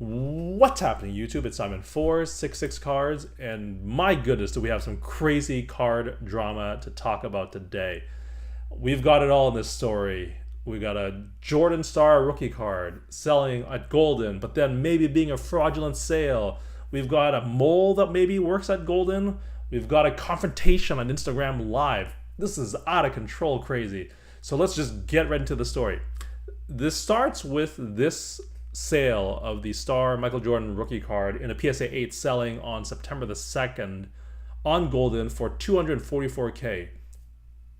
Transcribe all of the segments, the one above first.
What's happening, YouTube? It's Simon466 Cards, and my goodness, do we have some crazy card drama to talk about today. We've got it all in this story. We got a Jordan Star rookie card selling at Goldin, but then maybe being a fraudulent sale. We've got a mole that maybe works at Goldin. We've got a confrontation on Instagram Live. This is out of control crazy. So let's just get right into the story. This starts with this sale of the Star Michael Jordan rookie card in a PSA 8 selling on September the 2nd on Goldin for $244K,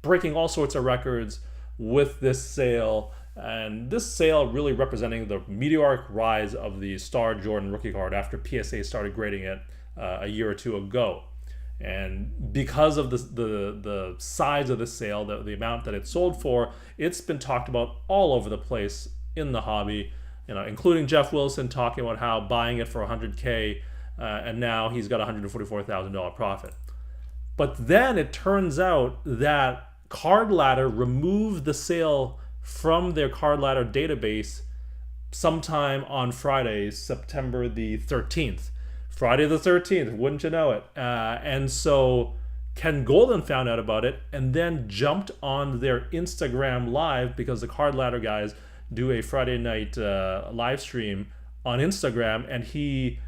breaking all sorts of records with this sale, and this sale really representing the meteoric rise of the Star Jordan rookie card after PSA started grading it a year or two ago. And because of the size of the sale, the amount that it sold for, it's been talked about all over the place in the hobby, including Jeff Wilson talking about how buying it for $100K and now he's got $144,000 profit. But then it turns out that CardLadder removed the sale from their CardLadder database sometime on Friday, September the 13th. Friday the 13th, wouldn't you know it? And so Ken Goldin found out about it and then jumped on their Instagram Live, because the CardLadder guys do a Friday night live stream on Instagram, and he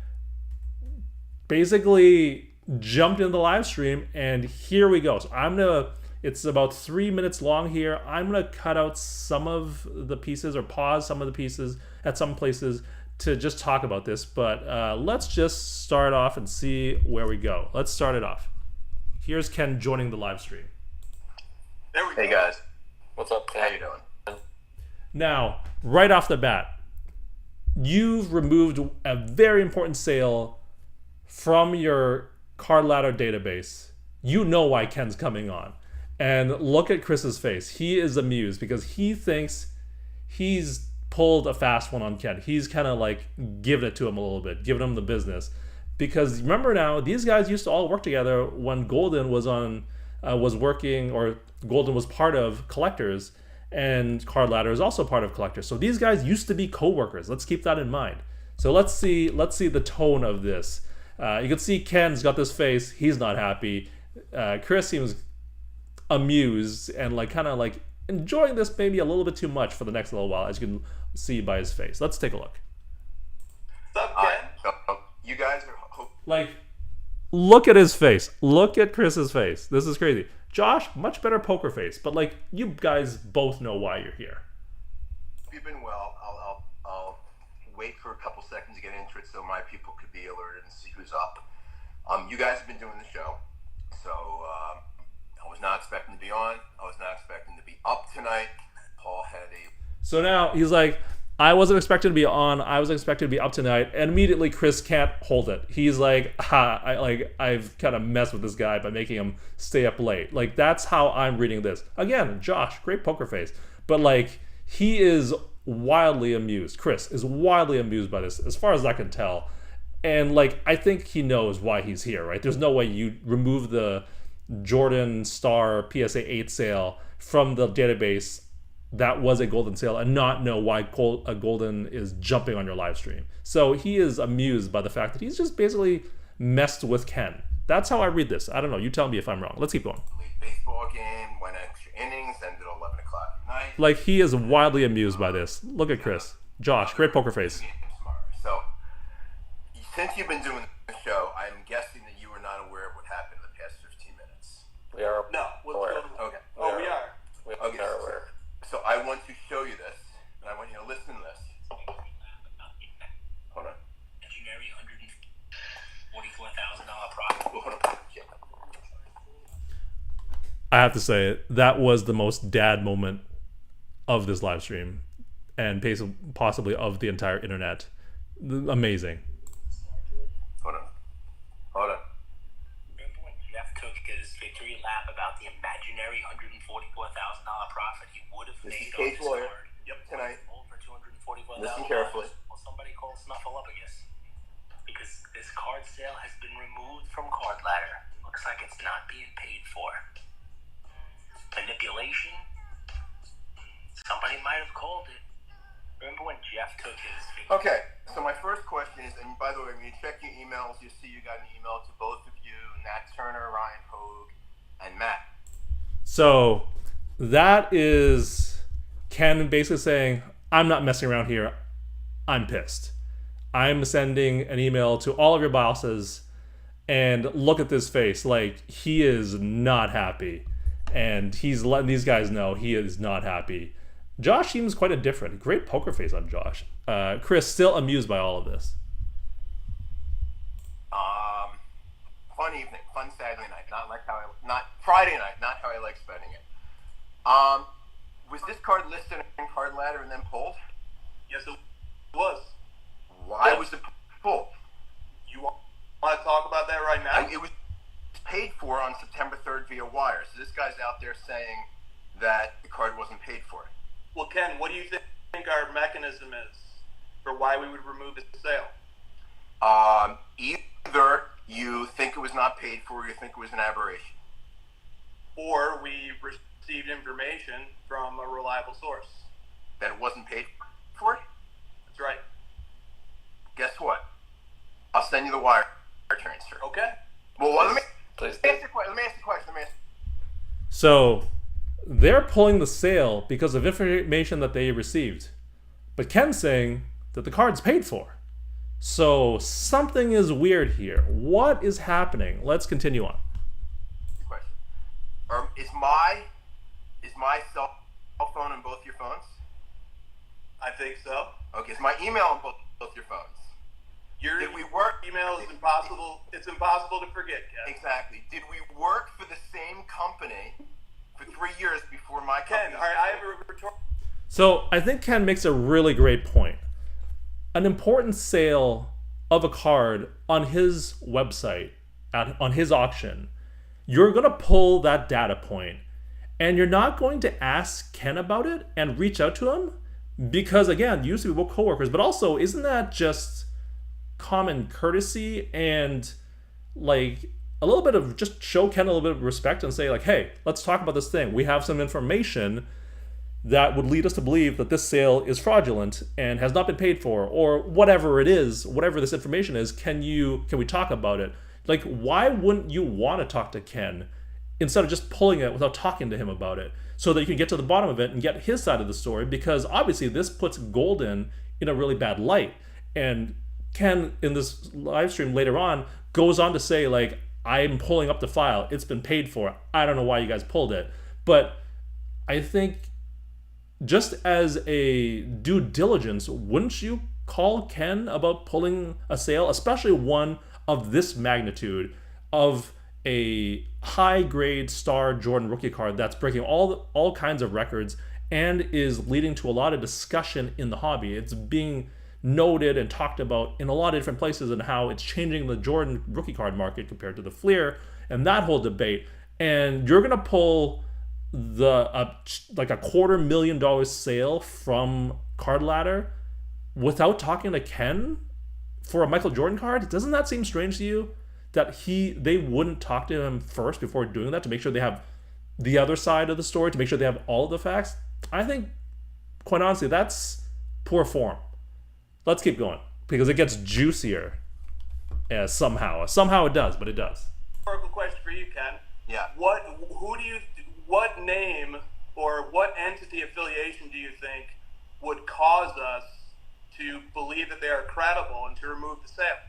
basically jumped in the live stream, and here we go. So it's about 3 minutes long here. I'm gonna cut out some of the pieces or pause some of the pieces at some places to just talk about this, but let's just start off and see where we go. Let's start it off. Here's Ken joining the live stream. There we go. Hey guys. What's up, Ken? How you doing? Now, right off the bat, you've removed a very important sale from your CardLadder database. You know why Ken's coming on. And look at Chris's face. He is amused because he thinks he's pulled a fast one on Ken. He's kind of like giving it to him a little bit, giving him the business. Because remember now, these guys used to all work together when Goldin was working, or Goldin was part of Collectors, and CardLadder is also part of Collectors. So these guys used to be co-workers. Let's keep that in mind. So let's see the tone of this. You can see Ken's got this face. He's not happy. Chris seems amused and kind of enjoying this maybe a little bit too much for the next little while, as you can see by his face. Let's take a look. What's up, Ken? You guys are Look at his face. Look at Chris's face. This is crazy. Josh, much better poker face, but you guys both know why you're here. you've been well. I'll wait for a couple seconds to get into it so my people could be alerted and see who's up. You guys have been doing the show, so I was not expecting to be on. I was not expecting to be up tonight. Paul had a... So now he's like, I wasn't expected to be on. I was expected to be up tonight, and immediately Chris can't hold it. He's like, I've kind of messed with this guy by making him stay up late. That's how I'm reading this. Again, Josh, great poker face, but he is wildly amused. Chris is wildly amused by this, as far as I can tell, and I think he knows why he's here. Right? There's no way you remove the Jordan Star PSA 8 sale from the database that was a Goldin sale and not know why a Goldin is jumping on your live stream. So he is amused by the fact that he's just basically messed with Ken. That's how I read this. I don't know. You tell me if I'm wrong. Let's keep going. baseball game, went extra innings, ended at 11 o'clock at night. He is wildly amused by this. Look at Chris. Josh, great poker face. So, since you've been doing the show, I'm guessing that you are not aware of what happened in the past 15 minutes. We are No. aware. Okay. Oh, we are. We Okay. are aware. So I want to show you this, and I want you to listen to this. Hold on. Legendary $144,000 profit. Hold on. Yeah. I have to say, that was the most dad moment of this live stream, and possibly of the entire internet. Amazing. Hold on. Hold on. Remember when Jeff took his victory lap about the imaginary $144,000 profit he would have This is made on Kate's this lawyer. card? Yep. Tonight. Over $244,000. Listen carefully. Well, somebody call Snuffleupagus, because this card sale has been removed from CardLadder. Looks like it's not being paid for. Manipulation? Somebody might have called it. Remember when Jeff took his victory? Okay. So my first question is, and by the way, when you check your emails, you see you got an email to both of you, Nat Turner, Ryan Hogue, and Matt. So that is Ken basically saying, I'm not messing around here. I'm pissed. I'm sending an email to all of your bosses, and look at this face. Like, he is not happy. And he's letting these guys know he is not happy. Josh seems quite different. Great poker face on Josh. Chris, still amused by all of this. Fun evening, fun Saturday night. Not Friday night. Not how I like spending it. Was this card listed in CardLadder and then pulled? Yes, it was. Why was it pulled? You want to talk about that right now? It was paid for on September 3rd via wire. So this guy's out there saying that the card wasn't paid for. Well, Ken, what do you think our mechanism is for why we would remove the sale? Either you think it was not paid for, or you think it was an aberration. Or we received information from a reliable source. That it wasn't paid for? That's right. Guess what? I'll send you the wire transfer. Okay. Well, let me Please. ask the question. So they're pulling the sale because of information that they received. But Ken's saying that the card's paid for. So something is weird here. What is happening? Let's continue on. Question. Is my cell phone on both your phones? I think so. Okay, is my email on both your phones? Your Did we work? email is impossible. It's impossible to forget, Ken. Exactly. Did we work for the same company for 3 years before my company? Ken, all right, I have a rhetorical. So I think Ken makes a really great point. An important sale of a card on his website, on his auction, you're going to pull that data point, and you're not going to ask Ken about it and reach out to him because, again, you used to be coworkers, but also, isn't that just common courtesy and like a little bit of just show Ken a little bit of respect and say like, hey, let's talk about this thing. We have some information that would lead us to believe that this sale is fraudulent and has not been paid for, or whatever it is, whatever this information is. Can we talk about it? Like, why wouldn't you want to talk to Ken instead of just pulling it without talking to him about it, so that you can get to the bottom of it and get his side of the story? Because obviously this puts Goldin in a really bad light. And Ken, in this live stream later on, goes on to say, like, I'm pulling up the file. It's been paid for. I don't know why you guys pulled it. But I think just as a due diligence, wouldn't you call Ken about pulling a sale, especially one of this magnitude, of a high-grade star Jordan rookie card that's breaking all kinds of records and is leading to a lot of discussion in the hobby? It's being noted and talked about in a lot of different places, and how it's changing the Jordan rookie card market compared to the Fleer and that whole debate. And you're gonna pull like a $250,000 sale from CardLadder without talking to Ken for a Michael Jordan card? Doesn't that seem strange to you? That they wouldn't talk to him first before doing that, to make sure they have the other side of the story, to make sure they have all of the facts? I think, quite honestly, that's poor form. Let's keep going, because it gets juicier somehow. Somehow it does, but it does. Rhetorical question for you, Ken. Yeah. What name or what entity affiliation do you think would cause us to believe that they are credible and to remove the sale?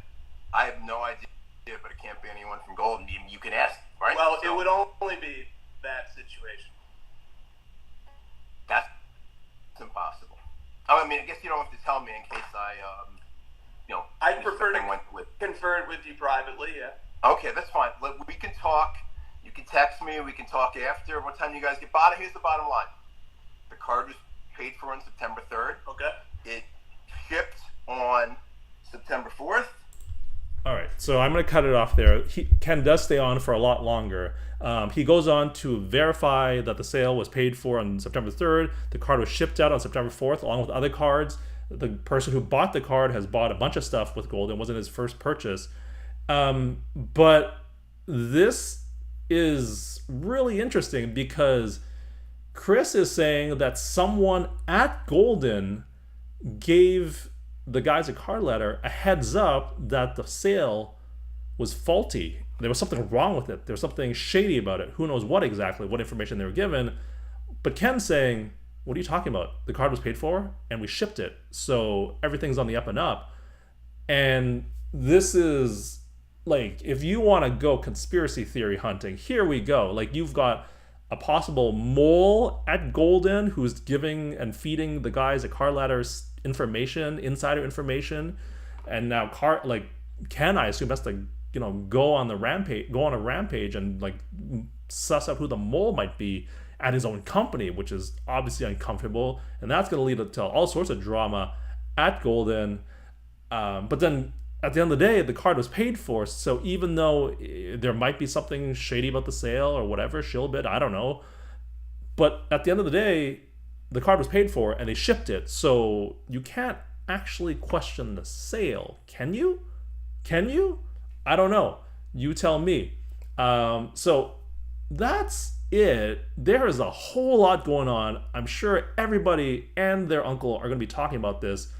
I have no idea, but it can't be anyone from Goldin. You can ask, right? Well, So it would only be that situation. that's impossible. I mean, I guess you don't have to tell me in case I'd prefer to something went with. confer it with you privately, yeah. Okay, that's fine. We can talk. You can text me. We can talk after. What time you guys get? Here's the bottom line. The card was paid for on September 3rd. Okay. It shipped on September 4th. All right, so I'm going to cut it off there. Ken does stay on for a lot longer. He goes on to verify that the sale was paid for on September 3rd. The card was shipped out on September 4th, along with other cards. The person who bought the card has bought a bunch of stuff with Goldin. It wasn't his first purchase. But this is really interesting because Chris is saying that someone at Goldin gave the guys at CardLadder a heads up that the sale was faulty. There was something wrong with it. There was something shady about it. Who knows what exactly, what information they were given. But Ken's saying, what are you talking about? The card was paid for and we shipped it. So everything's on the up and up. And this is like, if you want to go conspiracy theory hunting, here we go. Like, you've got a possible mole at Goldin who's giving and feeding the guys at CardLadder's information, insider information. And now Ken, I assume, has to, go on a rampage and like suss out who the mole might be at his own company, which is obviously uncomfortable, and that's going to lead to all sorts of drama at Goldin. But then at the end of the day, the card was paid for, so even though there might be something shady about the sale or whatever, shill bid, I don't know, but at the end of the day, the card was paid for and they shipped it, so you can't actually question the sale, can you? I don't know. You tell me. So that's it. There is a whole lot going on. I'm sure everybody and their uncle are going to be talking about this.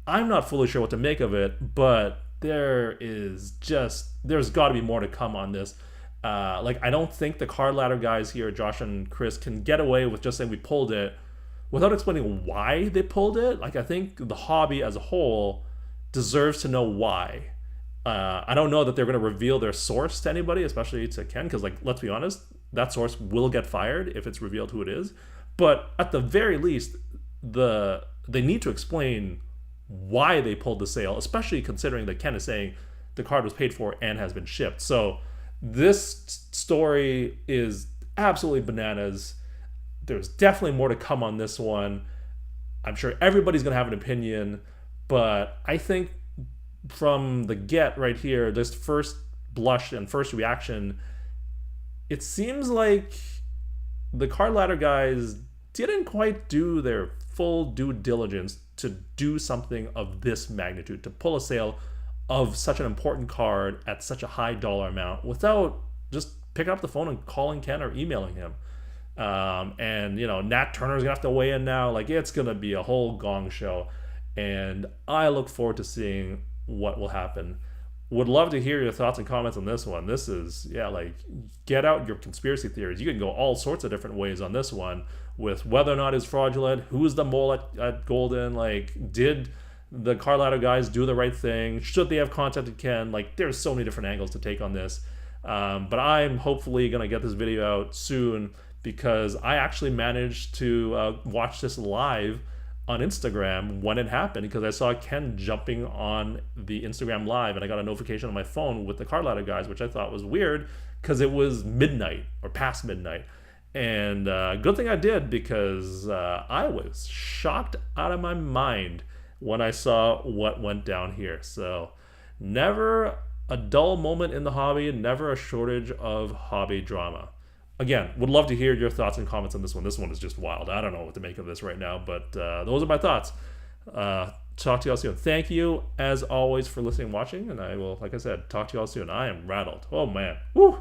I'm not fully sure what to make of it, but there's got to be more to come on this. I don't think the CardLadder guys here, Josh and Chris, can get away with just saying we pulled it without explaining why they pulled it. I think the hobby as a whole deserves to know why. I don't know that they're going to reveal their source to anybody, especially to Ken, because let's be honest, that source will get fired if it's revealed who it is. But at the very least, they need to explain why they pulled the sale, especially considering that Ken is saying the card was paid for and has been shipped. So this story is absolutely bananas. There's definitely more to come on this one. I'm sure everybody's going to have an opinion, but I think from the get right here, this first blush and first reaction, it seems like the CardLadder guys didn't quite do their full due diligence to do something of this magnitude, to pull a sale of such an important card at such a high dollar amount without just picking up the phone and calling Ken or emailing him. And Nat Turner's gonna have to weigh in now. It's gonna be a whole gong show, and I look forward to seeing what will happen. Would love to hear your thoughts and comments on this one. This is, get out your conspiracy theories. You can go all sorts of different ways on this one, with whether or not it's fraudulent, who's the mole at Goldin, did the CardLadder guys do the right thing, should they have contacted Ken? There's so many different angles to take on this. But I'm hopefully going to get this video out soon, because I actually managed to watch this live on Instagram when it happened, because I saw Ken jumping on the Instagram live and I got a notification on my phone with the CardLadder guys, which I thought was weird because it was midnight or past midnight. And good thing I did, because I was shocked out of my mind when I saw what went down here. So never a dull moment in the hobby, never a shortage of hobby drama. Again, would love to hear your thoughts and comments on this one. This one is just wild. I don't know what to make of this right now, but those are my thoughts. Talk to y'all soon. Thank you, as always, for listening and watching, and I will, like I said, talk to y'all soon. I am rattled. Oh, man. Woo!